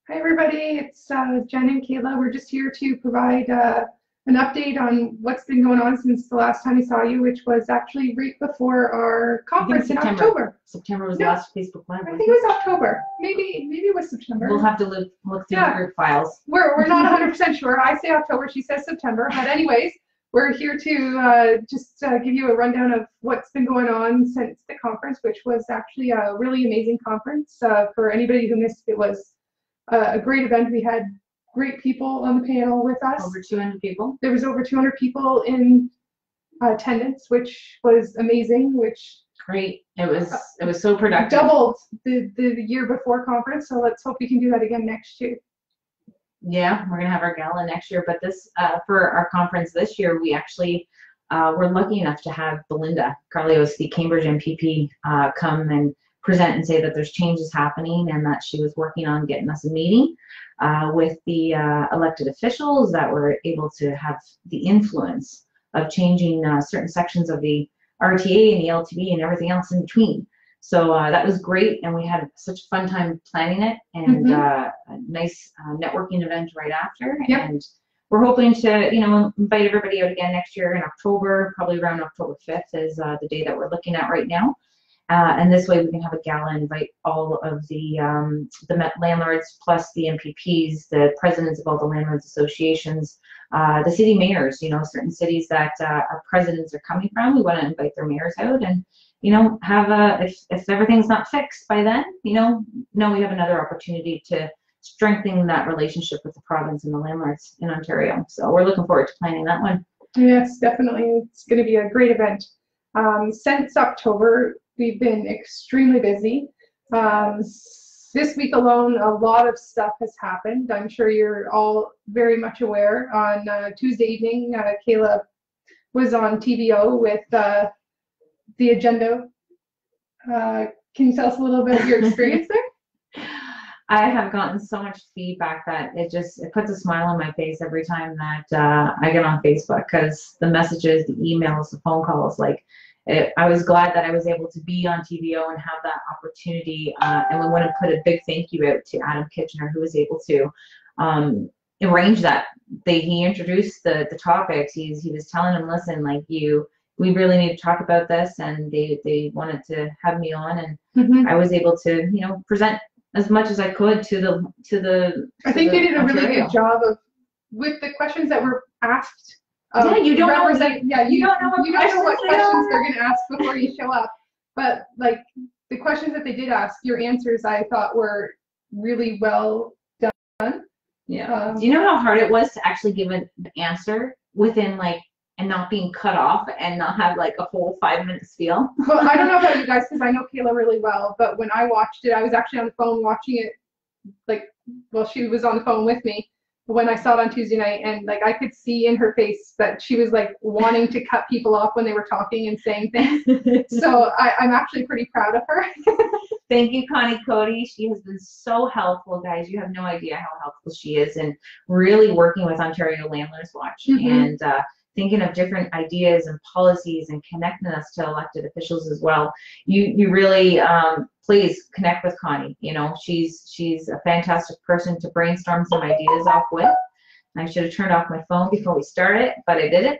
Hi everybody, it's Jen and Kayla. We're just here to provide an update on what's been going on since the last time we saw you, which was actually right before our I think conference in September. October. September was the No, last Facebook Live. I think it was October. Maybe it was September. We'll have to look through the group files. We're not 100% sure. I say October, she says September. But anyways, we're here to just give you a rundown of what's been going on since the conference, which was actually a really amazing conference. For anybody who missed, it was a great event. We had great people on the panel with us. Over 200 people. There was over 200 people in attendance, which was amazing. Great. It was so productive. Doubled the year before conference. So let's hope we can do that again next year. Yeah, we're gonna have our gala next year. But this for our conference this year, we actually were lucky enough to have Belinda Carlios, the Cambridge MPP, come and present and say that there's changes happening and that she was working on getting us a meeting with the elected officials that were able to have the influence of changing certain sections of the RTA and the LTV and everything else in between. So that was great, and we had such a fun time planning it, and a nice networking event right after. Yep. And we're hoping to, invite everybody out again next year in October, probably around October 5th is the day that we're looking at right now. And this way we can have a gala and invite all of the landlords plus the MPPs, the presidents of all the landlords associations, the city mayors, certain cities that our presidents are coming from. We want to invite their mayors out and, have if everything's not fixed by then, we have another opportunity to strengthen that relationship with the province and the landlords in Ontario. So we're looking forward to planning that one. Yes, definitely. It's going to be a great event. Since October, we've been extremely busy. This week alone, a lot of stuff has happened. I'm sure you're all very much aware. On Tuesday evening, Kayla was on TVO with the agenda. Can you tell us a little bit of your experience there? I have gotten so much feedback that it puts a smile on my face every time that I get on Facebook, because the messages, the emails, the phone calls, I was glad that I was able to be on TVO and have that opportunity, and we want to put a big thank you out to Adam Kitchener, who was able to arrange that. He introduced the topics. He was telling them, listen, we really need to talk about this, and they wanted to have me on, and I was able to present as much as I could to the. I think you did a really good job with the questions that were asked. Yeah, you don't know. You don't know what questions they're going to ask before you show up. But the questions that they did ask, your answers I thought were really well done. Yeah. Do you know how hard it was to actually give an answer within and not being cut off and not have a whole 5-minute spiel? Well, I don't know about you guys because I know Kayla really well, but when I watched it, I was actually on the phone watching it. She was on the phone with me when I saw it on Tuesday night, and I could see in her face that she was wanting to cut people off when they were talking and saying things. So I'm actually pretty proud of her. Thank you, Connie Cody. She has been so helpful, guys. You have no idea how helpful she is in really working with Ontario Landlords Watch and thinking of different ideas and policies and connecting us to elected officials as well. You really please connect with Connie. She's a fantastic person to brainstorm some ideas off with. I should have turned off my phone before we started, but I didn't.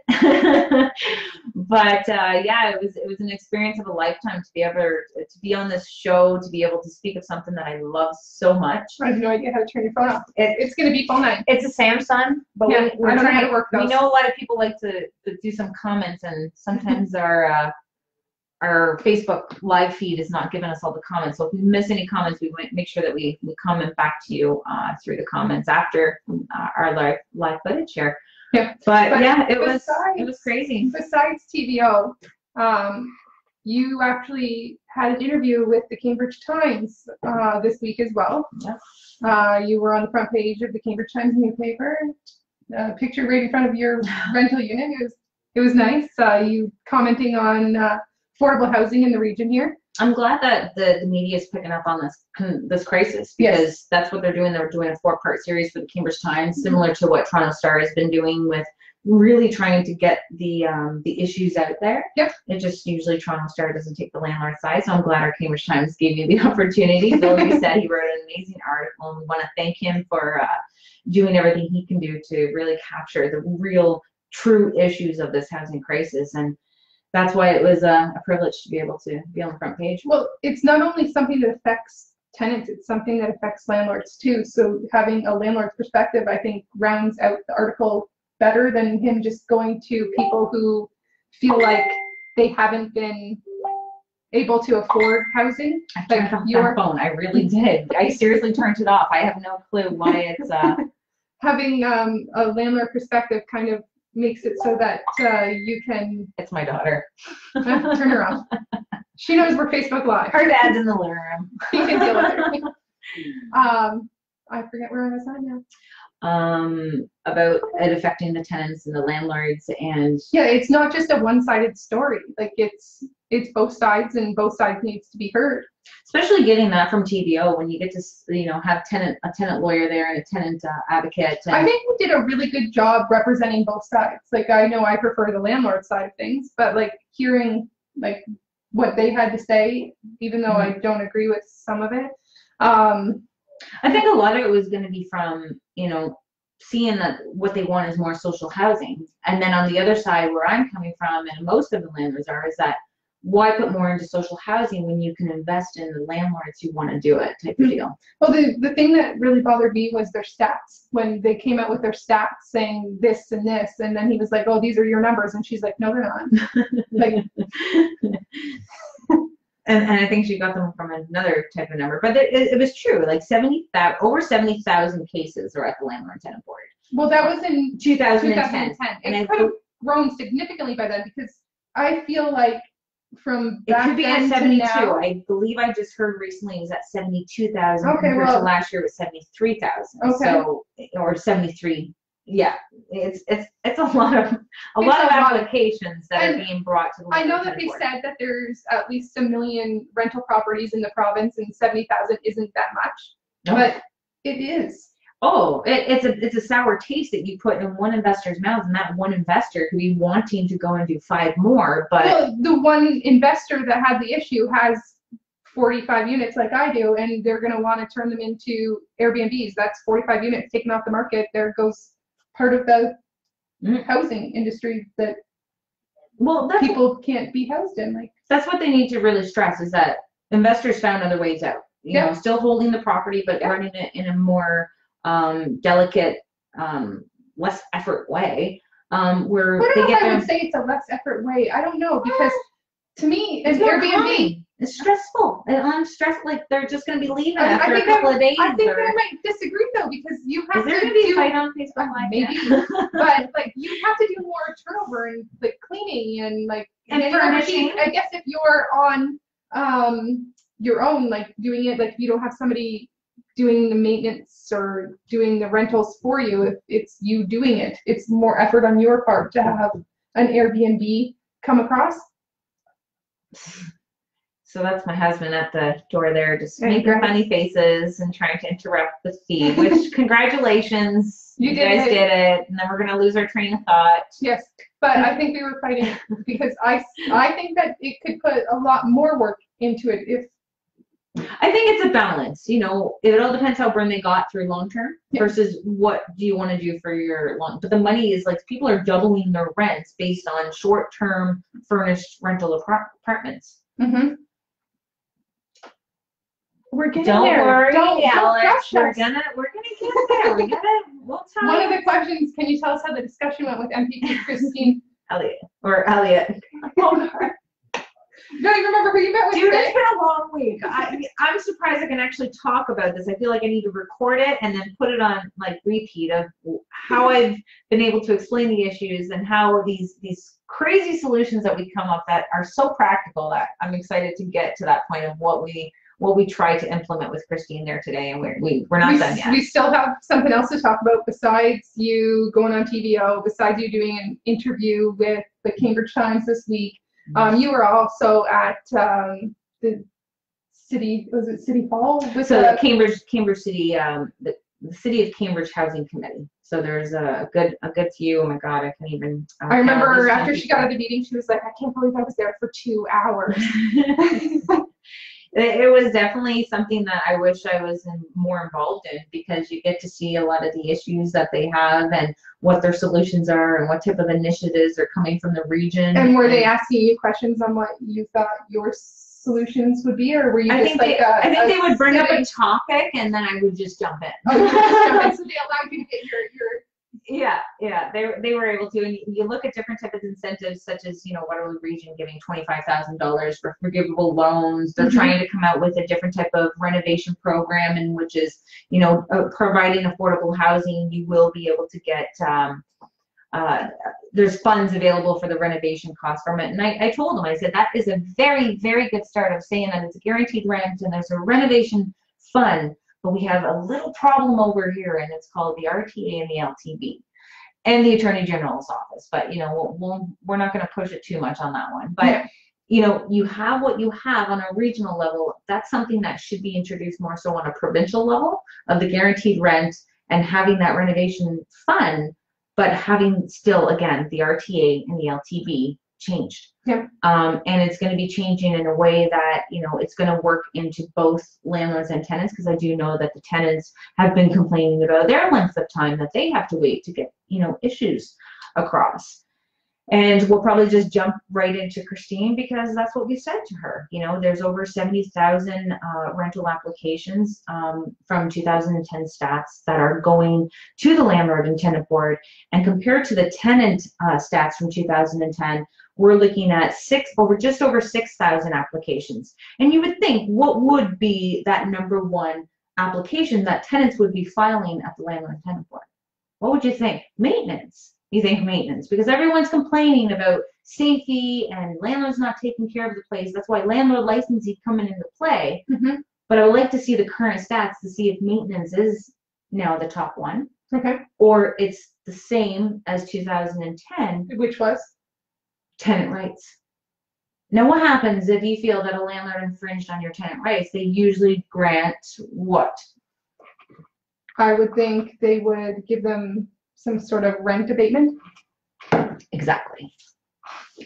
But yeah, it was an experience of a lifetime to be able to be on this show, to be able to speak of something that I love so much. I have no idea how to turn your phone off. It's going to be phone 9. It's a Samsung, but yeah, I don't know how to work those. We know a lot of people like to do some comments, and sometimes our Facebook live feed is not giving us all the comments. So if we miss any comments, we might make sure that we comment back to you through the comments after our live footage here. Yeah. But yeah, it was crazy. Besides TVO, you actually had an interview with the Cambridge Times this week as well. Yeah. You were on the front page of the Cambridge Times newspaper. Picture right in front of your rental unit. It was nice. You commenting on affordable housing in the region here. I'm glad that the media is picking up on this crisis, because that's what they're doing. They're doing a 4-part series for the Cambridge Times, similar to what Toronto Star has been doing with really trying to get the issues out there. Yep. It just usually Toronto Star doesn't take the landlord side, so I'm glad our Cambridge Times gave you the opportunity. Bill, you said he wrote an amazing article, and we want to thank him for doing everything he can do to really capture the real, true issues of this housing crisis. And that's why it was a privilege to be able to be on the front page. Well, it's not only something that affects tenants, it's something that affects landlords too. So having a landlord's perspective, I think, rounds out the article better than him just going to people who feel like they haven't been able to afford housing. I turned off that phone. I really did. I seriously turned it off. I have no clue why it's having a landlord perspective kind of makes it so that you can. It's my daughter. Turn her off. She knows we're Facebook Live. Her dad's in the living room. He can deal with her. I forget where I was at now. About it affecting the tenants and the landlords, and yeah, it's not just a one-sided story. Like it's both sides, and both sides needs to be heard. Especially getting that from TVO when you get to have a tenant lawyer there and a tenant advocate. And I think we did a really good job representing both sides. Like I know I prefer the landlord side of things, but like hearing like what they had to say, even though I don't agree with some of it. I think a lot of it was going to be from, seeing that what they want is more social housing. And then on the other side, where I'm coming from, and most of the landlords are, is that why put more into social housing when you can invest in the landlords who want to do it type of deal. Well, the thing that really bothered me was their stats. When they came out with their stats saying this and this, and then he was like, oh, these are your numbers. And she's like, no, they're not. Like, And I think she got them from another type of number, but it was true. Like over 70,000 cases are at the landlord-tenant board. Well, that was in 2010. And it could have grown significantly by then, because I feel like from back it could be then at 72. To now, I believe I just heard recently it was at 72,000 okay, compared well, to last year it was 73,000. Okay. So, or 73. Yeah, it's a lot of applications that are being brought to the I know that they board. said that there's at least 1 million rental properties in the province, and 70,000 isn't that much, No. but it is. Oh, it's a sour taste that you put in one investor's mouth, and that one investor could be wanting to go and do 5 more. But well, the one investor that had the issue has 45 units like I do, and they're going to want to turn them into Airbnbs. That's 45 units taken off the market. There goes part of the housing industry that people can't be housed in. Like that's what they need to really stress, is that investors found other ways out. You know, still holding the property, but running it in a more delicate, less effort way. Where I don't they know get if I would say it's a less effort way. I don't know, because to me, an Airbnb. It's stressful. And I'm stressed, like they're just going to be leaving after a couple of days. I think I might disagree though, because you have to. Is there going to be a fight on Facebook Live? Maybe, but like you have to do more turnover and like cleaning and like furnishing. I guess if you're on your own, like doing it, like you don't have somebody doing the maintenance or doing the rentals for you. If it's you doing it, it's more effort on your part to have an Airbnb come across. So that's my husband at the door there, just making funny faces and trying to interrupt the feed, which congratulations, you guys did it. And then we're going to lose our train of thought. Yes, but I think we were fighting because I think that it could put a lot more work into it if. I think it's a balance. You know, it all depends how burn they got through long term versus what do you want to do for your long. But the money is like people are doubling their rents based on short term furnished rental apartments. Mm-hmm. We're getting Don't there. worry, Don't Alex. We're gonna get there. We'll tell One of the questions, can you tell us how the discussion went with MPP Christine Elliot. Oh, don't even remember who you met with. Dude, it's been a long week. I'm surprised I can actually talk about this. I feel like I need to record it and then put it on like repeat of how I've been able to explain the issues and how these crazy solutions that we come up that are so practical that I'm excited to get to that point of what we try to implement with Christine there today, and we're not done yet. We still have something else to talk about besides you going on TVO, besides you doing an interview with the Cambridge Times this week. You were also at the city, was it City Hall? So Cambridge City, the the City of Cambridge Housing Committee. So there's a good few. Oh my God, I can't even. I remember after she got out of the meeting, she was like, "I can't believe I was there for 2 hours." It was definitely something that I wish I was more involved in, because you get to see a lot of the issues that they have and what their solutions are and what type of initiatives are coming from the region. And were they asking you questions on what you thought your solutions would be, or were you just like I think they would bring up a topic and then I would just jump in. Oh, you just jump in, so they allowed you to get your Yeah, they were able to. And you look at different types of incentives, such as, Waterloo Region giving $25,000 for forgivable loans. They're trying to come out with a different type of renovation program, in which is, providing affordable housing. You will be able to get, there's funds available for the renovation cost from it. And I told them, I said, that is a very, very good start of saying that it's a guaranteed rent and there's a renovation fund. But we have a little problem over here, and it's called the RTA and the LTB and the Attorney General's office. But, we're not going to push it too much on that one. But, you have what you have on a regional level. That's something that should be introduced more so on a provincial level, of the guaranteed rent and having that renovation fund, but having still, again, the RTA and the LTB changed. Yeah. And it's going to be changing in a way that, it's going to work into both landlords and tenants, because I do know that the tenants have been complaining about their length of time that they have to wait to get, issues across. And we'll probably just jump right into Christine, because that's what we said to her. There's over 70,000 rental applications from 2010 stats that are going to the Landlord and Tenant Board. And compared to the tenant stats from 2010, we're looking at just over 6,000 applications. And you would think, what would be that number one application that tenants would be filing at the Landlord and Tenant Board? What would you think? Maintenance. You think maintenance, because everyone's complaining about safety and landlords not taking care of the place. That's why landlord licensing coming into play. But I would like to see the current stats to see if maintenance is now the top one. Okay. Or it's the same as 2010. Which was? Tenant rights. Now, what happens if you feel that a landlord infringed on your tenant rights? They usually grant what? I would think they would give them some sort of rent abatement. Exactly.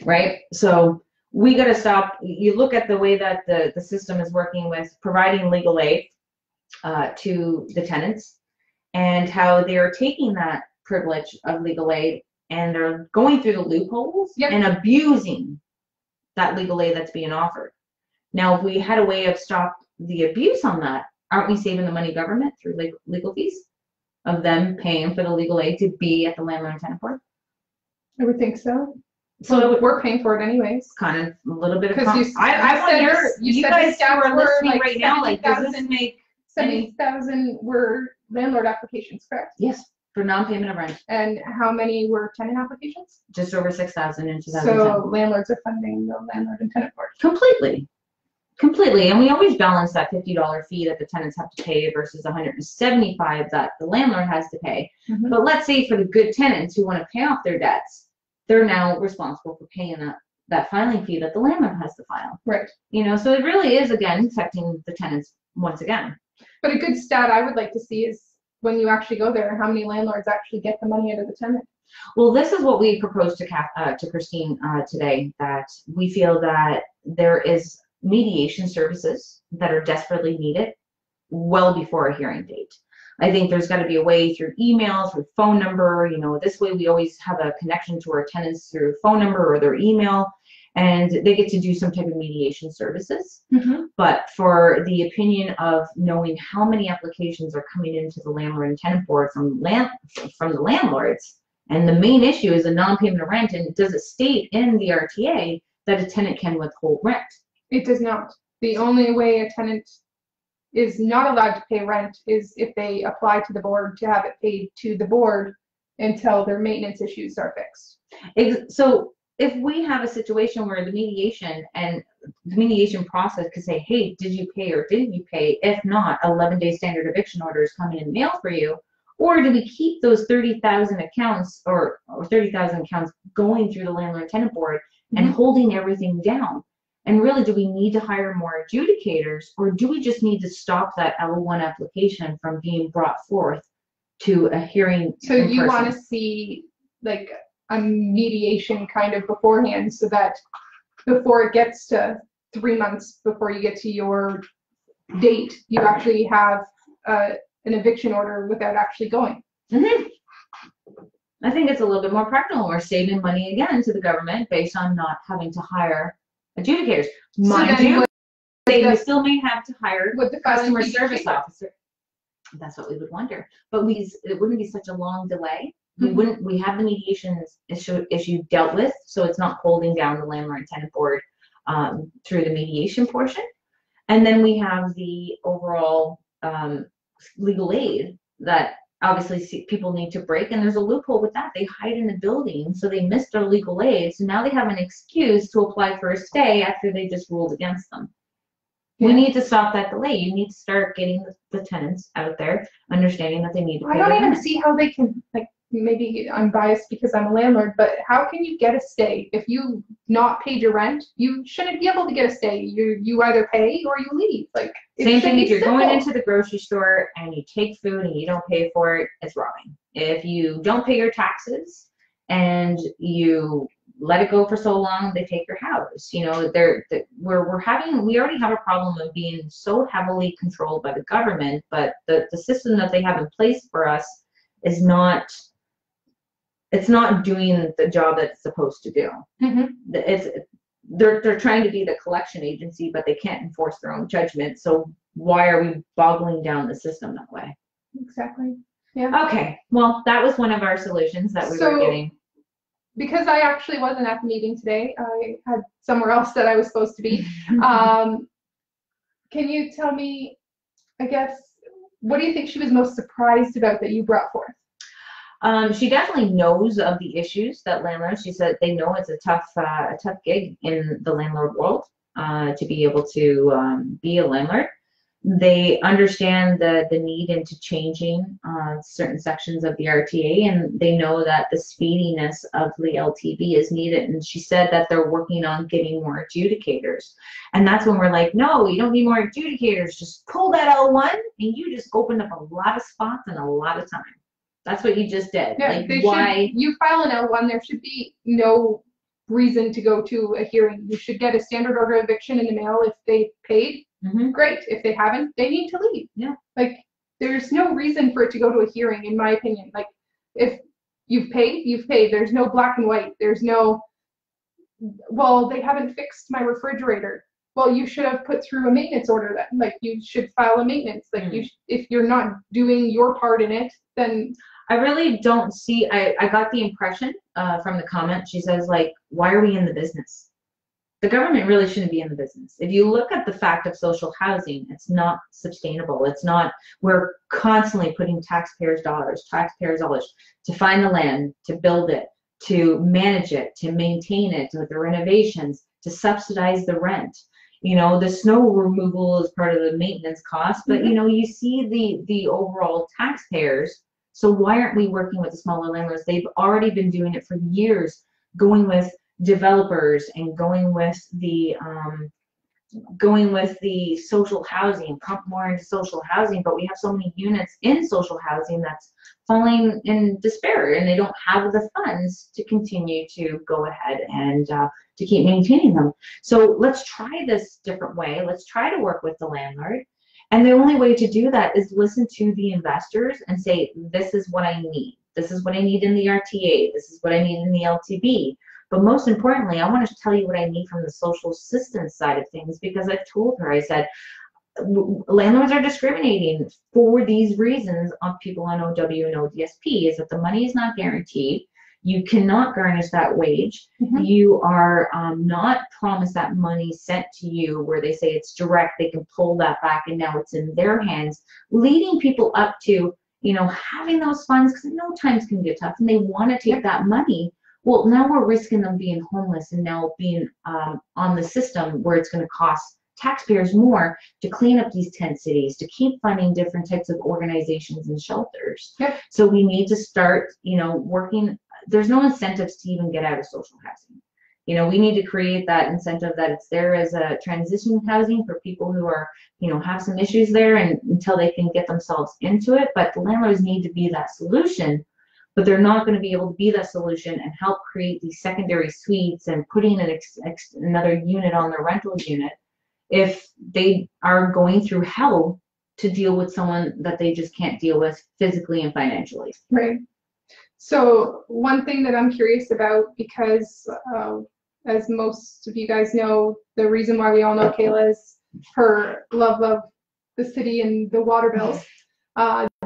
Right? So we got to stop. You look at the way that the system is working with providing legal aid to the tenants, and how they're taking that privilege of legal aid and they're going through the loopholes and abusing that legal aid that's being offered. Now, if we had a way of stop the abuse on that, aren't we saving the money government through legal fees of them paying for the legal aid to be at the Landlord and Tenant Board? I would think so. So we're paying for it anyways. Kind of a little bit of. Because you guys who are listening right now, like, does this make 70,000 were landlord applications, correct? Yes, for non-payment of rent. And how many were tenant applications? Just over 6,000 in 2010. So landlords are funding the Landlord and Tenant Board. Completely, and we always balance that $50 fee that the tenants have to pay versus $175 that the landlord has to pay. But let's say for the good tenants who want to pay off their debts, they're now responsible for paying that filing fee that the landlord has to file. Right. So it really is, again, affecting the tenants once again. But a good stat I would like to see is when you actually go there, how many landlords actually get the money out of the tenant. Well, this is what we proposed to Christine today, that we feel that there is mediation services that are desperately needed well before a hearing date. I think there's got to be a way through email, through phone number. This way we always have a connection to our tenants through phone number or their email, and they get to do some type of mediation services. But for the opinion of knowing how many applications are coming into the Landlord and Tenant Board from the landlords, and the main issue is a non-payment of rent, and does it state in the RTA that a tenant can withhold rent? It does not. The only way a tenant is not allowed to pay rent is if they apply to the board to have it paid to the board until their maintenance issues are fixed. So if we have a situation where the mediation process could say, hey, did you pay or didn't you pay? If not, 11-day standard eviction order is coming in the mail for you. Or do we keep those 30,000 accounts or 30,000 accounts going through the Landlord and Tenant Board and holding everything down? And really, do we need to hire more adjudicators, or do we just need to stop that L1 application from being brought forth to a hearing? So you want to see like a mediation kind of beforehand, so that before it gets to 3 months before you get to your date, you actually have an eviction order without actually going. I think it's a little bit more practical. We're saving money again to the government based on not having to hire adjudicators. Mind you, they still may have to hire the customer service officer. That's what we would wonder. But it wouldn't be such a long delay. We have the mediation issue dealt with, so it's not holding down the landlord and tenant board through the mediation portion. And then we have the overall legal aid that obviously people need to break, and there's a loophole with that. They hide in the building, so they missed their legal aid, so now they have an excuse to apply for a stay after they just ruled against them. We need to stop that delay. You need to start getting the tenants out there, understanding that they need to pay. I don't even see how they can, like, maybe I'm biased because I'm a landlord, but how can you get a stay if you not paid your rent? You shouldn't be able to get a stay. You either pay or you leave. Like, same thing if you're going into the grocery store and you take food and you don't pay for it, it's robbing. If you don't pay your taxes and you let it go for so long, they take your house. You know, we already have a problem of being so heavily controlled by the government, but the system that they have in place for us is not, it's not doing the job that it's supposed to do. They're trying to be the collection agency, but they can't enforce their own judgment. So why are we boggling down the system that way? Exactly. Yeah. Okay. Well, that was one of our solutions that we were getting. Because I actually wasn't at the meeting today, I had somewhere else that I was supposed to be. Can you tell me, I guess, what do you think she was most surprised about that you brought forth? She definitely knows of the issues that landlords. She said they know it's a tough gig in the landlord world to be able to be a landlord. They understand the need into changing certain sections of the RTA, and they know that the speediness of the LTV is needed. And she said that they're working on getting more adjudicators. And that's when we're like, no, you don't need more adjudicators. Just pull that L1 and you just opened up a lot of spots and a lot of time. That's what you just did. Yeah, like, why? You file an L1, there should be no reason to go to a hearing. You should get a standard order eviction in the mail if they paid. Great. If they haven't, they need to leave. Yeah. Like, there's no reason for it to go to a hearing, in my opinion. Like, if you've paid, you've paid. There's no black and white. There's no, well, they haven't fixed my refrigerator. Well, you should have put through a maintenance order then. Like, you should file a maintenance. Like, if you're not doing your part in it, then I really don't see, I got the impression from the comment, she says, like, why are we in the business? The government really shouldn't be in the business. If you look at the fact of social housing, it's not sustainable. It's not, we're constantly putting taxpayers' dollars to find the land, to build it, to manage it, to maintain it, with the renovations, to subsidize the rent. You know, the snow removal is part of the maintenance cost, but you know, you see the overall taxpayers. So why aren't we working with the smaller landlords? They've already been doing it for years, going with developers and going with the social housing, pump more into social housing, but we have so many units in social housing that's falling in despair, and they don't have the funds to continue to go ahead and to keep maintaining them. So let's try this different way. Let's try to work with the landlord. And the only way to do that is listen to the investors and say, this is what I need. This is what I need in the RTA. This is what I need in the LTB. But most importantly, I want to tell you what I need from the social assistance side of things, because I've told her, I said, landlords are discriminating for these reasons on people on OW and ODSP, is that the money is not guaranteed. You cannot garnish that wage. You are not promised that money sent to you where they say it's direct, they can pull that back and now it's in their hands, leading people up to, you know, having those funds, because I know times can get tough and they want to take that money. Well, now we're risking them being homeless and now being on the system where it's going to cost taxpayers more to clean up these tent cities, to keep funding different types of organizations and shelters. So we need to start, you know, working. There's no incentives to even get out of social housing. You know, we need to create that incentive that it's there as a transition housing for people who are, you know, have some issues there and until they can get themselves into it. But the landlords need to be that solution, but they're not going to be able to be that solution and help create these secondary suites and putting another unit on their rental unit if they are going through hell to deal with someone that they just can't deal with physically and financially. Right. So one thing that I'm curious about, because as most of you guys know, the reason why we all know Kayla is her love of the city and the water bills.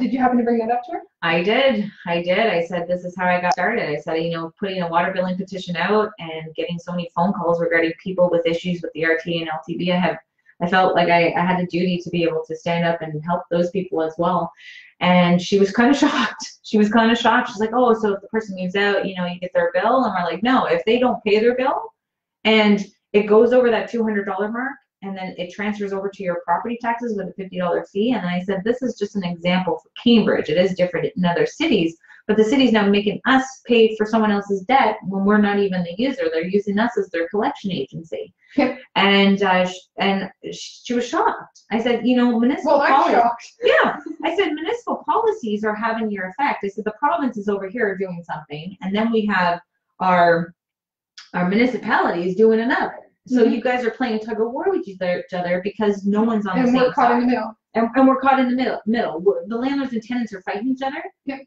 Did you happen to bring that up to her? I did. I said, this is how I got started. I said, you know, putting a water billing petition out and getting so many phone calls regarding people with issues with the RTA and LTB, I felt like I had a duty to be able to stand up and help those people as well. And she was kind of shocked. She's like, oh, so if the person moves out, you know, you get their bill? And we're like, no, if they don't pay their bill and it goes over that $200 mark, and then it transfers over to your property taxes with a $50 fee. And I said, this is just an example for Cambridge. It is different in other cities, but the city's now making us pay for someone else's debt when we're not even the user. They're using us as their collection agency. Yep. And she was shocked. I said, you know, municipal policies. Yeah. I said, municipal policies are having your effect. I said, the province is over here doing something, and then we have our municipalities doing another. So you guys are playing tug of war with each other because no one's on the same side. And we're caught in the middle. And we're caught in the middle. The landlords and tenants are fighting each other,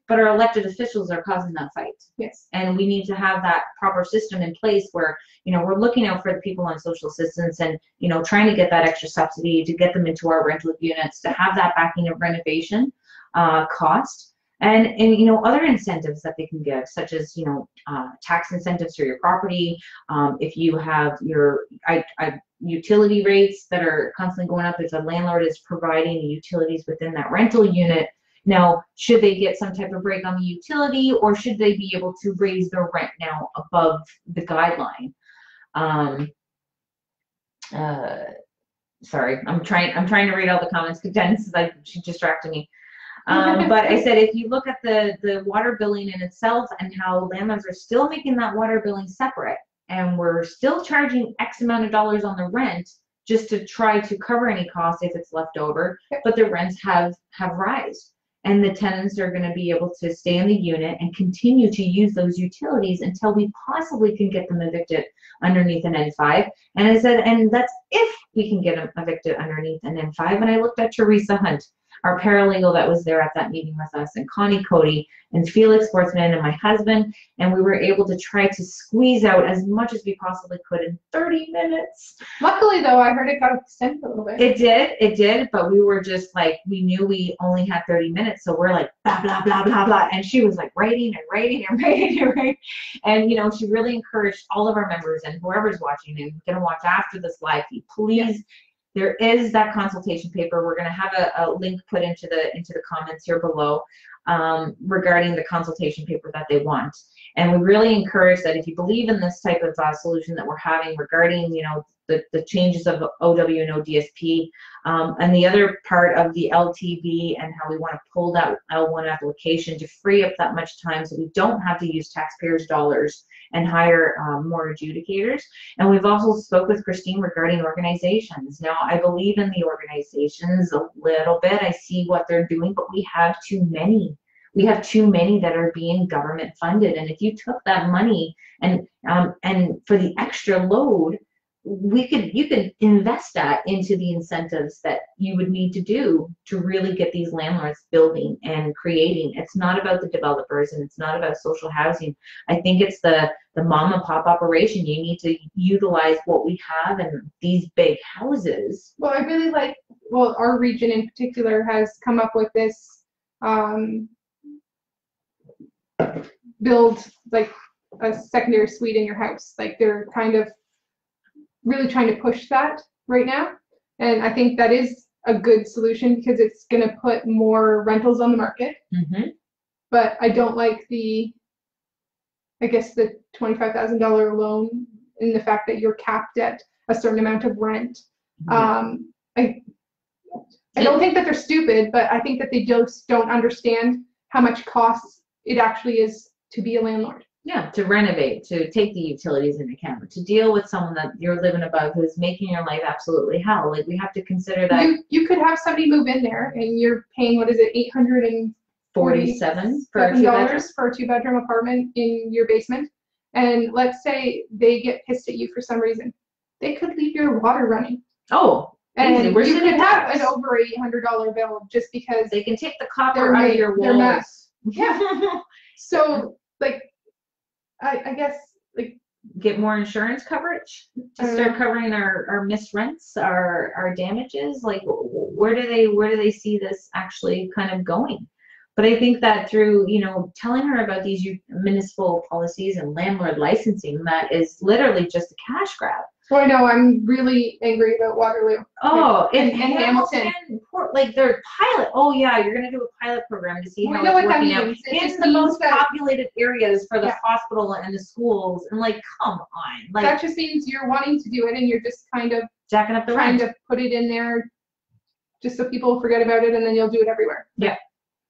but our elected officials are causing that fight. Yes. And we need to have that proper system in place where, you know, we're looking out for the people on social assistance and, you know, trying to get that extra subsidy to get them into our rental units, to have that backing of renovation cost. And you know, other incentives that they can give, such as, you know, tax incentives for your property. If you have your utility rates that are constantly going up, if a landlord is providing the utilities within that rental unit, now should they get some type of break on the utility, or should they be able to raise their rent now above the guideline? Sorry, I'm trying to read all the comments because Dennis is like, she distracted me. But I said, if you look at the water billing in itself and how landlords are still making that water billing separate, and we're still charging X amount of dollars on the rent just to try to cover any costs if it's left over, but the rents have risen. And the tenants are going to be able to stay in the unit and continue to use those utilities until we possibly can get them evicted underneath an N5. And I said, and that's if we can get them evicted underneath an N5. And I looked at Teresa Hunt, our paralegal that was there at that meeting with us, and Connie Cody, and Felix Sportsman, and my husband, and we were able to try to squeeze out as much as we possibly could in 30 minutes. Luckily, though, I heard it got extended a little bit. It did, but we were just like, we knew we only had 30 minutes, so we're like, blah, blah, blah, blah, blah, and she was like writing. And, you know, she really encouraged all of our members and whoever's watching and gonna watch after this live feed, please. There is that consultation paper. We're going to have a link put into the comments here below regarding the consultation paper that they want. And we really encourage that if you believe in this type of solution that we're having regarding, you know, the changes of OW and ODSP, and the other part of the LTV and how we want to pull that L1 application to free up that much time so we don't have to use taxpayers' dollars and hire more adjudicators. And we've also spoke with Christine regarding organizations. Now, I believe in the organizations a little bit. I see what they're doing, but we have too many. We have too many that are being government funded. And if you took that money and for the extra load, you could invest that into the incentives that you would need to do to really get these landlords building and creating. It's not about the developers and it's not about social housing. I think it's the mom and pop operation. You need to utilize what we have in these big houses. Well, I really like, well, our region in particular has come up with this build like a secondary suite in your house. Like they're kind of really trying to push that right now, and I think that is a good solution because it's going to put more rentals on the market. But I don't like the $25,000 loan in the fact that you're capped at a certain amount of rent. I don't think that they're stupid, but I think that they just don't understand how much costs it actually is to be a landlord. Yeah, to renovate, to take the utilities into account, to deal with someone that you're living above who's making your life absolutely hell. Like, we have to consider that. You could have somebody move in there and you're paying, what is it, $47 for a two-bedroom? for a two-bedroom apartment in your basement. And let's say they get pissed at you for some reason. They could leave your water running. Oh, and easy. you could have an over $800 bill just because they can take the copper out of your walls. Yeah. So, like, I guess, like, get more insurance coverage to start covering our missed rents, our damages. Like, where do they see this actually kind of going? But I think that through, you know, telling her about these municipal policies and landlord licensing, that is literally just a cash grab. So I know I'm really angry about Waterloo. Oh, and Hamilton. Like their pilot. Oh yeah, you're gonna do a pilot program to see how it's working out in the most populated areas for the hospital and the schools. And like, come on, like that just means you're wanting to do it and you're just kind of jacking up the rent. Trying to put it in there just so people forget about it, and then you'll do it everywhere. Yeah.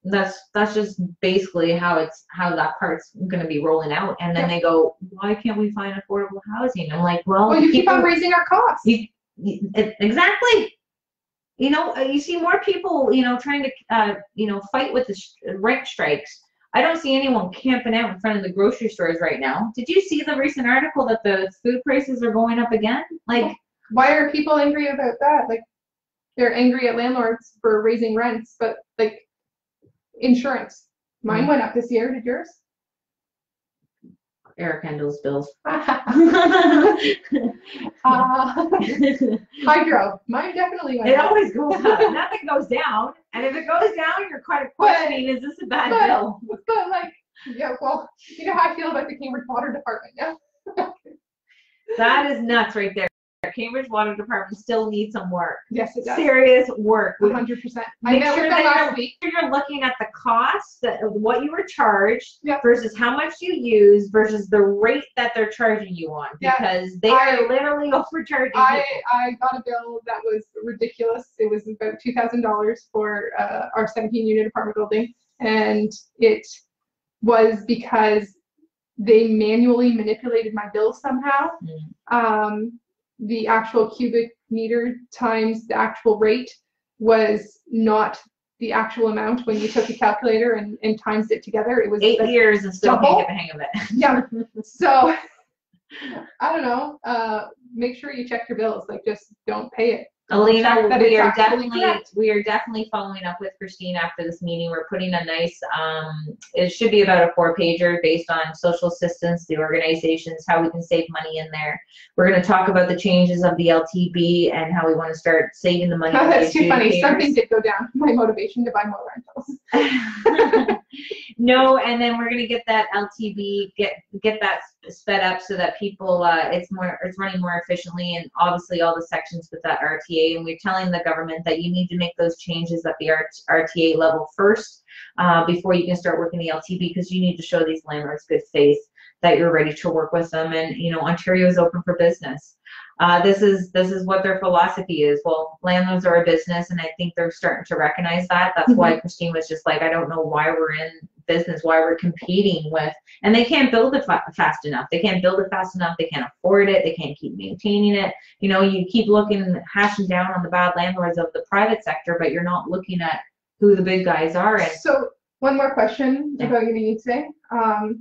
That's just basically how that part's going to be rolling out. And then they go, why can't we find affordable housing? I'm like, well, you keep on raising our costs. Exactly. You know, you see more people, you know, trying to, you know, fight with the rent strikes. I don't see anyone camping out in front of the grocery stores right now. Did you see the recent article that the food prices are going up again? Like, why are people angry about that? Like, they're angry at landlords for raising rents, but like, insurance. Mine went up this year. Did yours? Eric Kendall's bills. Hydro. Mine definitely went up. It always goes up. Nothing goes down. And if it goes down, you're kind of questioning, is this a bad bill? But like, yeah, well, you know how I feel about the Cambridge Water Department now? That is nuts right there. Cambridge Water Department still needs some work. Yes, it does. Serious work. 100%. I met with them last week. You're looking at the cost of what you were charged versus how much you use versus the rate that they're charging you on, because they are literally overcharging. I got a bill that was ridiculous. It was about $2,000 for our 17-unit apartment building, and it was because they manually manipulated my bill somehow. The actual cubic meter times the actual rate was not the actual amount when you took the calculator and times it together. It was 8 years and still can't get the hang of it. Yeah. So I don't know. Make sure you check your bills. Like, just don't pay it. Alina, we are definitely following up with Christine after this meeting. We're putting a nice, it should be about a 4-pager based on social assistance, the organizations, how we can save money in there. We're going to talk about the changes of the LTB and how we want to start saving the money. That's too funny. Something did go down. My motivation to buy more rentals. No, and then we're going to get that LTB, get that sped up so that people, it's running more efficiently, and obviously all the sections with that RTA. And we're telling the government that you need to make those changes at the RTA level first before you can start working the LTB, because you need to show these landlords good faith that you're ready to work with them. And you know, Ontario is open for business. This is what their philosophy is. Well, landlords are a business, and I think they're starting to recognize that. That's why Christine was just like, I don't know why we're in business, why we're competing with, and they can't build it fast enough. They can't build it fast enough. They can't afford it. They can't keep maintaining it. You know, you keep hashing down on the bad landlords of the private sector, but you're not looking at who the big guys are. And so, one more question about your meeting today.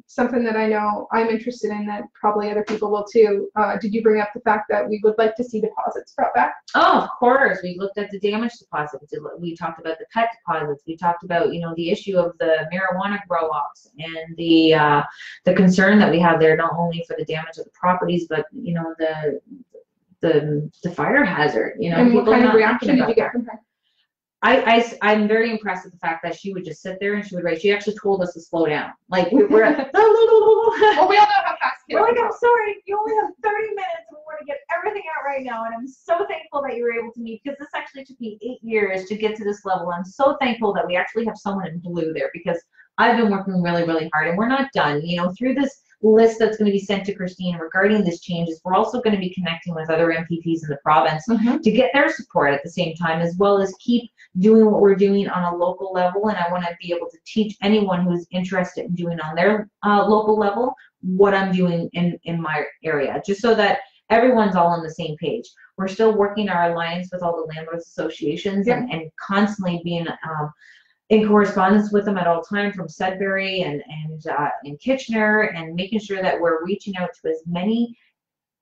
Something that I know I'm interested in that probably other people will too. Did you bring up the fact that we would like to see deposits brought back? Oh, of course. We looked at the damage deposits. We talked about the pet deposits. We talked about, you know, the issue of the marijuana grow-ops and the concern that we have there, not only for the damage of the properties, but, you know, the fire hazard. You know, and what kind of reaction did you get from her? I'm very impressed with the fact that she would just sit there and she would write. She actually told us to slow down. Like, we're well, we all know how fast kids are. Like, I'm sorry, you only have 30 minutes. We want to get everything out right now. And I'm so thankful that you were able to meet, because this actually took me 8 years to get to this level. I'm so thankful that we actually have someone in blue there, because I've been working really, really hard, and we're not done. You know, through this list that's going to be sent to Christine regarding this changes. We're also going to be connecting with other MPPs in the province to get their support at the same time, as well as keep doing what we're doing on a local level. And I want to be able to teach anyone who's interested in doing on their local level what I'm doing in my area, just so that everyone's all on the same page. We're still working our alliance with all the landlords associations and constantly being in correspondence with them at all time, from Sudbury and in Kitchener, and making sure that we're reaching out to as many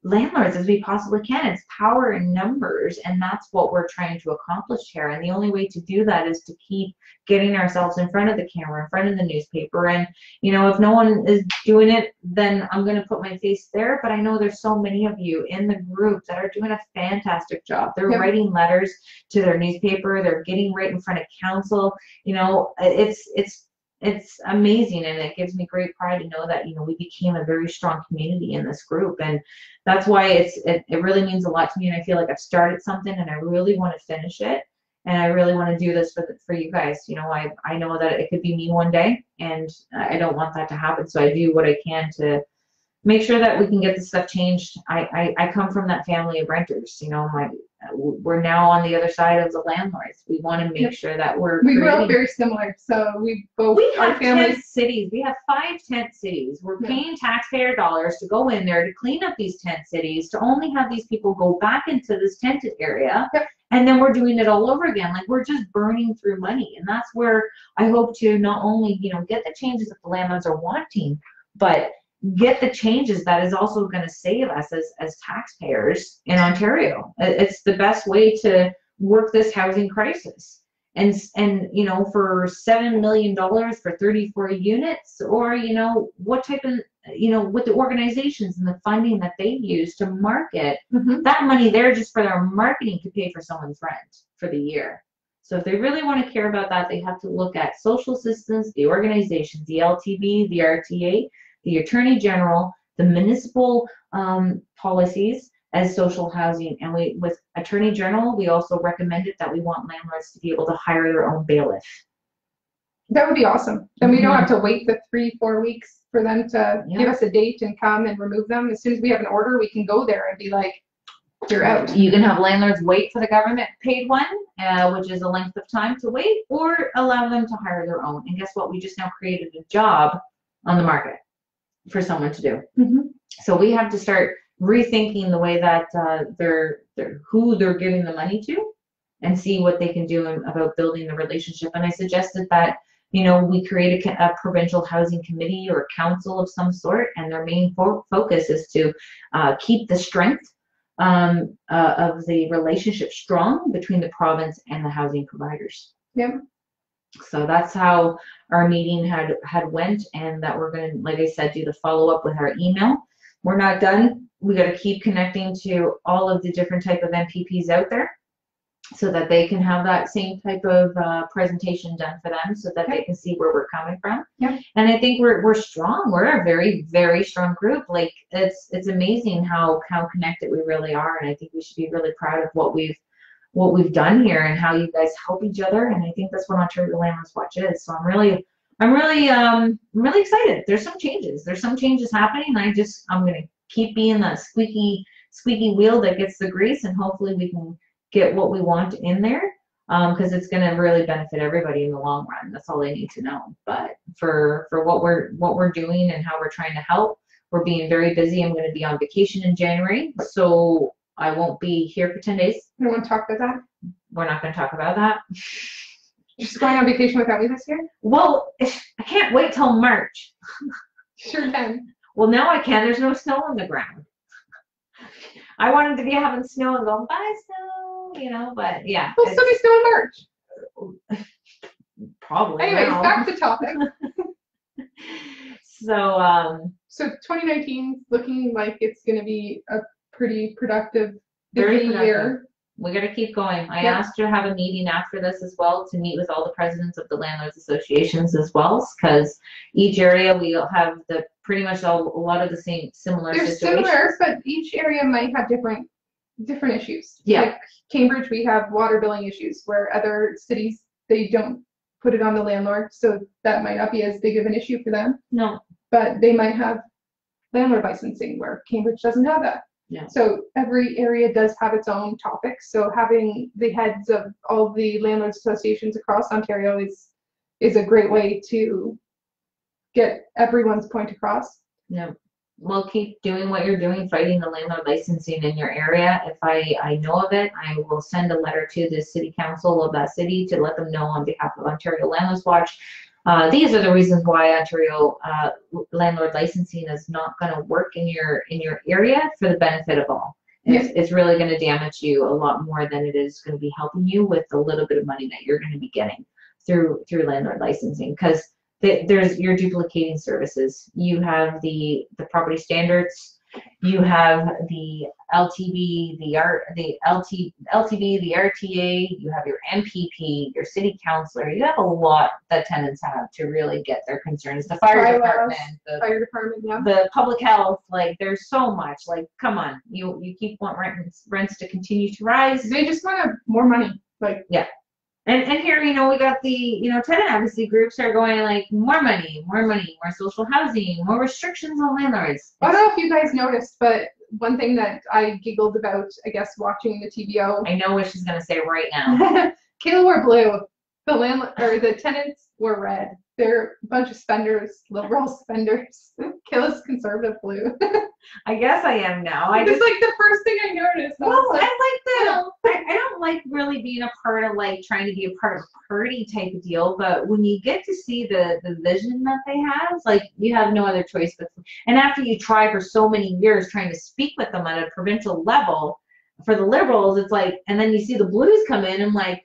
landlords as we possibly can. It's power in numbers, and that's what we're trying to accomplish here. And the only way to do that is to keep getting ourselves in front of the camera, in front of the newspaper. And you know, if no one is doing it, then I'm going to put my face there. But I know there's so many of you in the group that are doing a fantastic job. They're writing letters to their newspaper. They're getting right in front of council. You know, it's amazing, and it gives me great pride to know that, you know, we became a very strong community in this group. And that's why it really means a lot to me, and I feel like I've started something and I really want to finish it, and I really want to do this for you guys. You know, I know that it could be me one day, and I don't want that to happen, so I do what I can to make sure that we can get this stuff changed. I come from that family of renters. You know, we're now on the other side of the landlords. We want to make sure that we grew up very similar. So we have tent cities. We have 5 tent cities. We're paying taxpayer dollars to go in there to clean up these tent cities, to only have these people go back into this tented area. And then we're doing it all over again. Like, we're just burning through money. And that's where I hope to not only, you know, get the changes that the landlords are wanting, but get the changes that is also going to save us as taxpayers in Ontario. It's the best way to work this housing crisis. And you know, for $7 million for 34 units, or, you know, what type of, you know, with the organizations and the funding that they use to market, that money there just for their marketing could pay for someone's rent for the year. So if they really want to care about that, they have to look at social assistance, the organizations, the LTB, the RTA, the Attorney General, the municipal policies as social housing. And with Attorney General, we also recommended that we want landlords to be able to hire their own bailiff. That would be awesome. Then we don't have to wait the 3-4 weeks for them to give us a date and come and remove them. As soon as we have an order, we can go there and be like, you're out. You can have landlords wait for the government paid one, which is a length of time to wait, or allow them to hire their own. And guess what? We just now created a job on the market for someone to do. So we have to start rethinking the way that who they're giving the money to, and see what they can do about building the relationship. And I suggested that, you know, we create a provincial housing committee or council of some sort, and their main focus is to keep the strength of the relationship strong between the province and the housing providers. So that's how our meeting had went, and that we're going to, like I said, do the follow-up with our email. We're not done. We got to keep connecting to all of the different type of MPPs out there, so that they can have that same type of presentation done for them, so that they can see where we're coming from. And I think we're strong. We're a very, very strong group. Like, it's amazing how connected we really are, and I think we should be really proud of what we've done here and how you guys help each other. And I think that's what Ontario Landlords Watch is. So I'm really excited. There's some changes happening. I'm going to keep being that squeaky wheel that gets the grease, and hopefully we can get what we want in there, because it's going to really benefit everybody in the long run. That's all I need to know. But for what we're doing and how we're trying to help, we're being very busy. I'm going to be on vacation in January, so I won't be here for 10 days. You don't want to talk about that? We're not going to talk about that. You're just going on vacation without me this year? Well, I can't wait till March. Sure can. Well, now I can. There's no snow on the ground. I wanted to be having snow and going, bye snow, you know, but yeah. We'll still be snow in March. Probably. Anyways, back to topic. So 2019 looking like it's going to be a pretty productive, very busy productive year. We got to keep going. I asked her to have a meeting after this as well, to meet with all the presidents of the landlords associations as well, because each area we'll have pretty much a lot of the similar They're situations. similar, but each area might have different issues. Yeah. Like Cambridge, we have water billing issues, where other cities, they don't put it on the landlord, so that might not be as big of an issue for them. No. But they might have landlord licensing, where Cambridge doesn't have that. Yeah. So every area does have its own topics. So having the heads of all the landlord associations across Ontario is a great way to get everyone's point across. No. Well, keep doing what you're doing, fighting the landlord licensing in your area. If I know of it, I will send a letter to the city council of that city to let them know on behalf of Ontario Landlords Watch. These are the reasons why Ontario landlord licensing is not going to work in your area for the benefit of all. It's really going to damage you a lot more than it is going to be helping you with the little bit of money that you're going to be getting through landlord licensing, because you're duplicating services. You have the property standards, you have the LTV, the LTV, the RTA, you have your MPP, your city councilor. You have a lot that tenants have to really get their concerns. The fire department, the public health, like there's so much. Like, come on, you keep wanting rents to continue to rise. They just want more money. Like, yeah. And here, we got the, tenant advocacy groups are going like, more money, more social housing, more restrictions on landlords. I don't know if you guys noticed, but one thing that I giggled about, I guess, watching the TVO. I know what she's going to say right now. Kayla wore blue. The tenants were red. They're a bunch of spenders, liberal spenders. Kayla's conservative blue. I guess I am now. It's like the first thing I noticed. Well, I don't like really being a part of like trying to be a part of a party type of deal, but when you get to see the vision that they have, like you have no other choice but, and after you try for so many years trying to speak with them at a provincial level for the Liberals, it's like, and then you see the Blues come in and like,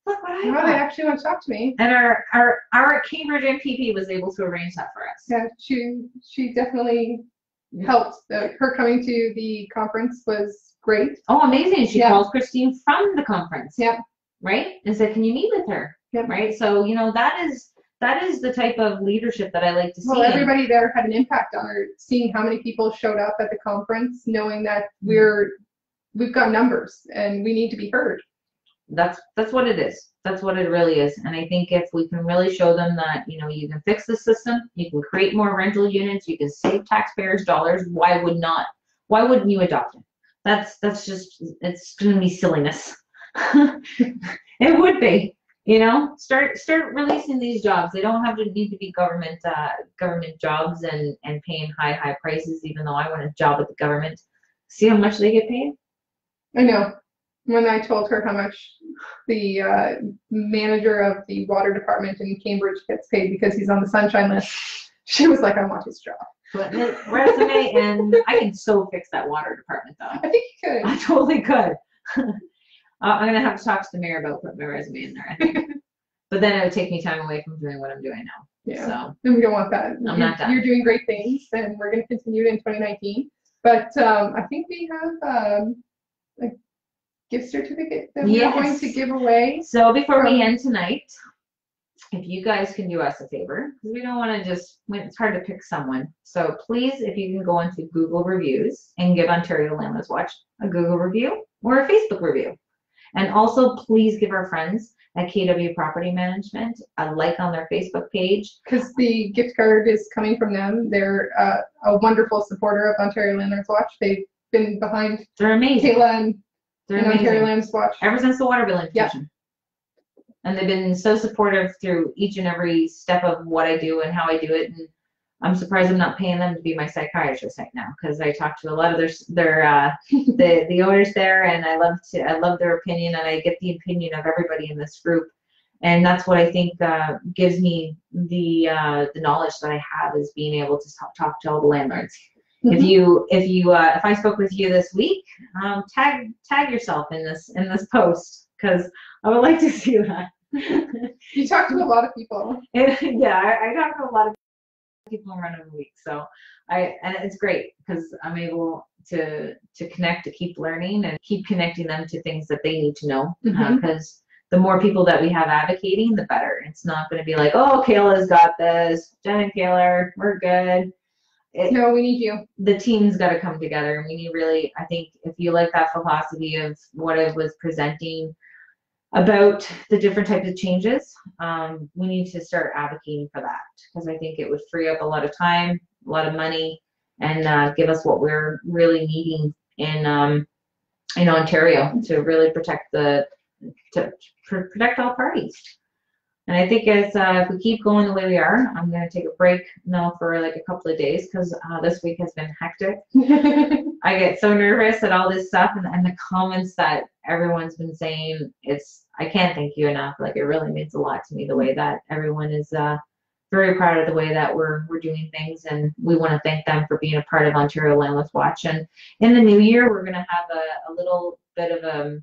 look what I got. They actually want to talk to me. And our Cambridge MPP was able to arrange that for us. Yeah, she definitely helped. Her coming to the conference was great. Oh, amazing. She called Christine from the conference. Yeah. Right? And said, can you meet with her? Yep. Right? So, that is the type of leadership that I like to see. Well, everybody there had an impact on her, seeing how many people showed up at the conference, knowing that we've got numbers and we need to be heard. That's what it is. That's what it really is. And I think if we can really show them that, you can fix the system, you can create more rental units, you can save taxpayers dollars, why wouldn't you adopt it? That's just, it's going to be silliness. It would be, start releasing these jobs. They don't have to need to be government jobs and paying high prices, even though I want a job with the government. See how much they get paid? I know. When I told her how much the manager of the water department in Cambridge gets paid because he's on the sunshine list, she was like, I want his job. Put in his resume, and I can so fix that water department though. I think you could. I totally could. I'm going to have to talk to the mayor about putting my resume in there, I think. But then it would take me time away from doing what I'm doing now. Yeah. So, and we don't want that. I'm not done. You're doing great things, and we're going to continue it in 2019. But I think we have a gift certificate that we're going to give away. So before we end tonight, if you guys can do us a favor, because we don't want to just, it's hard to pick someone. So please, if you can go into Google reviews and give Ontario Landlords Watch a Google review or a Facebook review. And also please give our friends at KW Property Management a like on their Facebook page. Because the gift card is coming from them. They're a wonderful supporter of Ontario Landlords Watch. They've been behind They're amazing. Kayla and Ontario Landlords Watch. Ever since the water billing petition. Yep. And they've been so supportive through each and every step of what I do and how I do it. And I'm surprised I'm not paying them to be my psychiatrist right now, because I talk to a lot of the owners there, and I love their opinion, and I get the opinion of everybody in this group. And that's what I think gives me the knowledge that I have, is being able to talk to all the landlords. Mm-hmm. If I spoke with you this week, tag yourself in this post, because I would like to see that. You talk to a lot of people. I talk to a lot of people around a week, so and it's great because I'm able to connect, to keep learning and keep connecting them to things that they need to know, because the more people that we have advocating, the better. It's not going to be like, oh, Kayla's got this, Jen and Kayla, we're good. No, we need you. The team's got to come together, and we need really, I think, if you like that philosophy of what I was presenting about the different types of changes, we need to start advocating for that, because I think it would free up a lot of time, a lot of money, and give us what we're really needing in Ontario to really protect protect all parties. And I think as if we keep going the way we are, I'm going to take a break now for like a couple of days because this week has been hectic. I get so nervous at all this stuff and the comments that everyone's been saying. I can't thank you enough. Like, it really means a lot to me the way that everyone is very proud of the way that we're doing things, and we want to thank them for being a part of Ontario Landlords Watch. And in the new year, we're going to have a little bit of a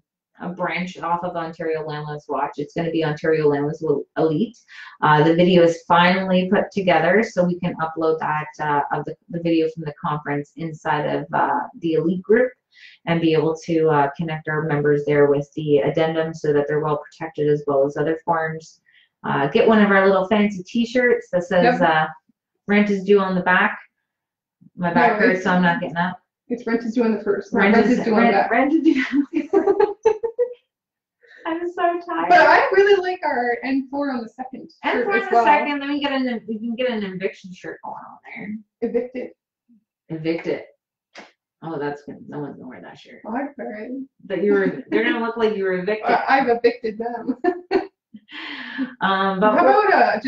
branch off of Ontario Landlords Watch. It's going to be Ontario Landlords Elite. The video is finally put together, so we can upload that of the video from the conference inside of the Elite group and be able to connect our members there with the addendum so that they're well protected, as well as other forms. Get one of our little fancy t-shirts that says rent is due on the back. My back hurts, so I'm not getting up. It's rent is due on the first. Rent is due on the back. Rent is due on the first. I'm so tired. But I really like our N4 on the second. N4 on the second, then we can get an eviction shirt going on there. Evicted. Evicted. Oh, that's good. No one's gonna wear that shirt. Oh, I've heard. That they're gonna look like you were evicted. I've evicted them. But how about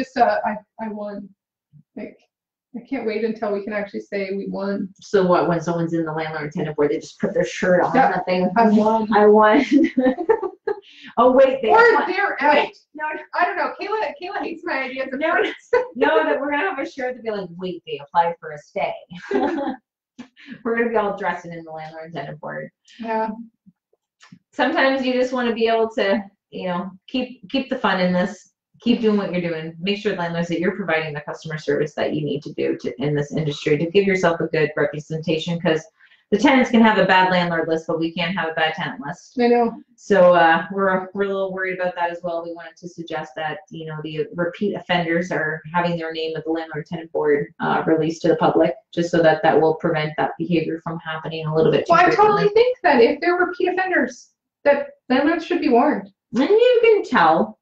I won? Like, I can't wait until we can actually say we won. So what? When someone's in the landlord tenant board, they just put their shirt on. Yeah, Nothing. I won. I won. Oh wait, they're out. Wait, no, I don't know. Kayla hates my ideas. No, that we're gonna have a shirt to be like, wait, they applied for a stay. We're gonna be all dressed in the landlord tenant board. Yeah. Sometimes you just want to be able to, keep the fun in this. Keep doing what you're doing. Make sure, landlords, that you're providing the customer service that you need to do in this industry to give yourself a good representation, because the tenants can have a bad landlord list, but we can't have a bad tenant list. I know. So we're a little worried about that as well. We wanted to suggest that the repeat offenders are having their name at the landlord tenant board released to the public, just so that will prevent that behavior from happening a little bit too frequently. I frequently. totally think that if they're repeat offenders, that landlords should be warned. And you can tell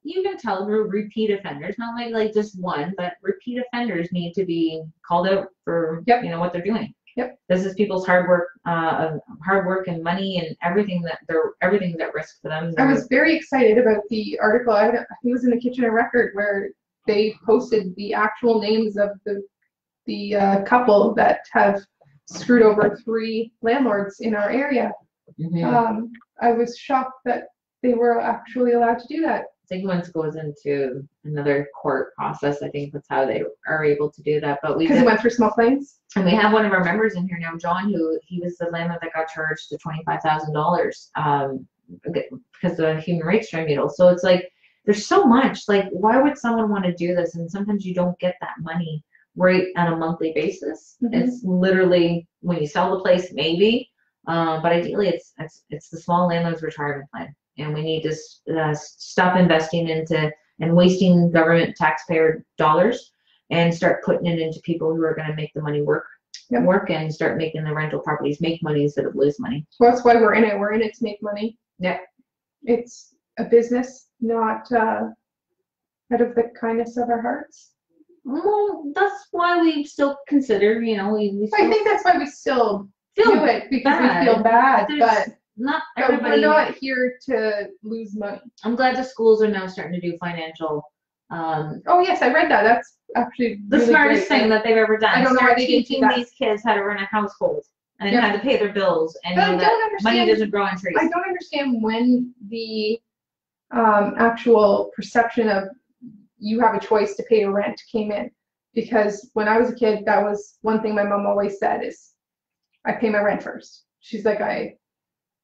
through repeat offenders, not like just one, but repeat offenders need to be called out for what they're doing. Yep. This is people's hard work and money and everything's at risk for them. I was very excited about the article. I think it was in the Kitchener Record where they posted the actual names of the couple that have screwed over 3 landlords in our area. Mm-hmm. I was shocked that they were actually allowed to do that. I think once it goes into another court process, I think that's how they are able to do that. But because it went through small claims. And we have one of our members in here now, John, he was the landlord that got charged the $25,000 because of a human rights tribunal. So it's like, there's so much. Like, why would someone want to do this? And sometimes you don't get that money right on a monthly basis. Mm-hmm. It's literally when you sell the place, maybe. But ideally, it's the small landlord's retirement plan. And we need to stop investing into and wasting government taxpayer dollars and start putting it into people who are going to make the money work and start making the rental properties make money instead of lose money. Well, that's why we're in it. We're in it to make money. Yeah. It's a business, not out of the kindness of our hearts. Well, that's why we still consider, we I think that's why we still do it, because we feel bad, but we're not here to lose money. I'm glad the schools are now starting to do financial. Oh yes, I read that. That's actually the really smartest thing that they've ever done. I don't know why they teaching these kids how to run a household and how to pay their bills and know that money doesn't grow on trees. I don't understand when the actual perception of you have a choice to pay your rent came in, because when I was a kid, that was one thing my mom always said is, I pay my rent first. She's like, I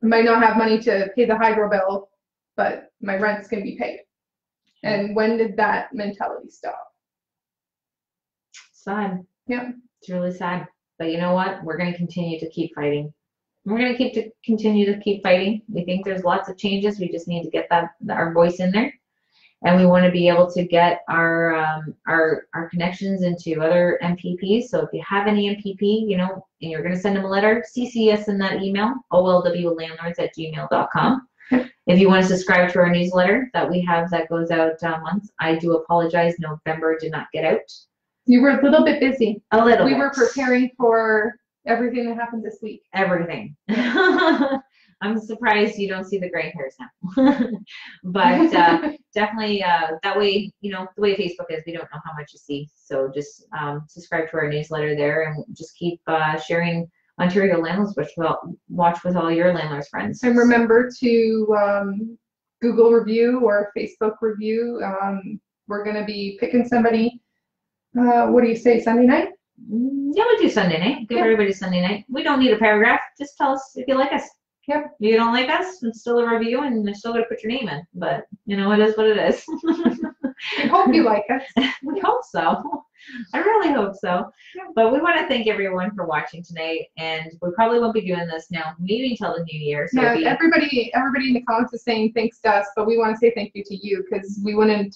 might not have money to pay the hydro bill, but my rent's going to be paid. And when did that mentality stop? Sad. Yeah. It's really sad. But you know what? We're going to continue to keep fighting. We're going to continue to keep fighting. We think there's lots of changes. We just need to get our voice in there. And we want to be able to get our connections into other MPPs. So if you have any MPP, and you're going to send them a letter, CC us in that email, olwlandlords@gmail.com. If you want to subscribe to our newsletter that we have that goes out months, I do apologize. November did not get out. You were a little bit busy. A little. We were preparing for everything that happened this week. Everything. I'm surprised you don't see the gray hairs now. But definitely that way, you know, the way Facebook is, we don't know how much you see. So just subscribe to our newsletter there and just keep sharing Ontario Landlords Watch with all your landlords friends. And remember to Google review or Facebook review. We're going to be picking somebody, what do you say, Sunday night? Yeah, we do Sunday night. Give everybody Sunday night. We don't need a paragraph. Just tell us if you like us. Yep. If you don't like us, it's still a review and you're still going to put your name in. But, you know, it is what it is. We hope you like us. We hope so. I really hope so. Yeah. But we want to thank everyone for watching tonight. And we probably won't be doing this now, maybe until the new year. So yeah, everybody in the comments is saying thanks to us, but we want to say thank you to you because we wouldn't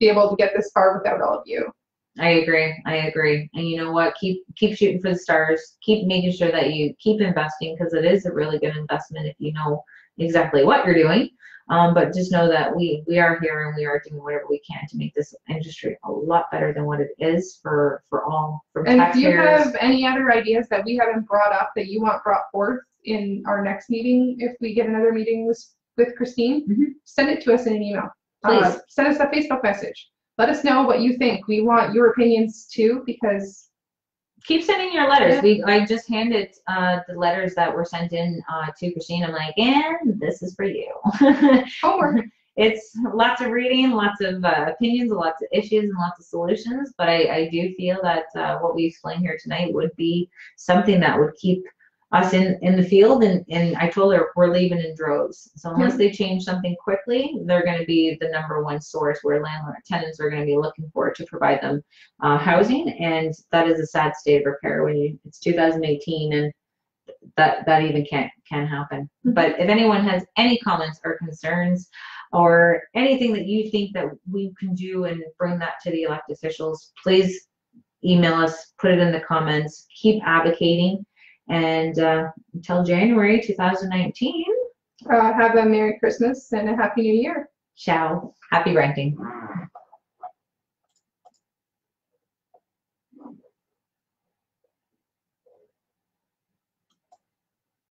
be able to get this far without all of you. I agree. And you know what? Keep shooting for the stars. Keep making sure that you keep investing because it is a really good investment if you know exactly what you're doing. But just know that we are here and we are doing whatever we can to make this industry a lot better than what it is for all. And taxpayers. If you have any other ideas that we haven't brought up that you want brought forth in our next meeting, if we get another meeting with Christine, send it to us in an email. Please. Send us a Facebook message. Let us know what you think. We want your opinions too, because keep sending your letters. Yeah. I just handed the letters that were sent in to Christine. I'm like, and this is for you. Homework. It's lots of reading, lots of opinions, lots of issues, and lots of solutions. But I do feel that what we explained here tonight would be something that would keep us in the field, and I told her we're leaving in droves. So unless they change something quickly, they're going to be the #1 source where landlord tenants are going to be looking for to provide them housing, and that is a sad state of repair when it's 2018 and that even can't happen. But if anyone has any comments or concerns or anything that you think that we can do and bring that to the elected officials, please email us, put it in the comments, keep advocating. And until January 2019, have a Merry Christmas and a Happy New Year. Ciao. Happy renting.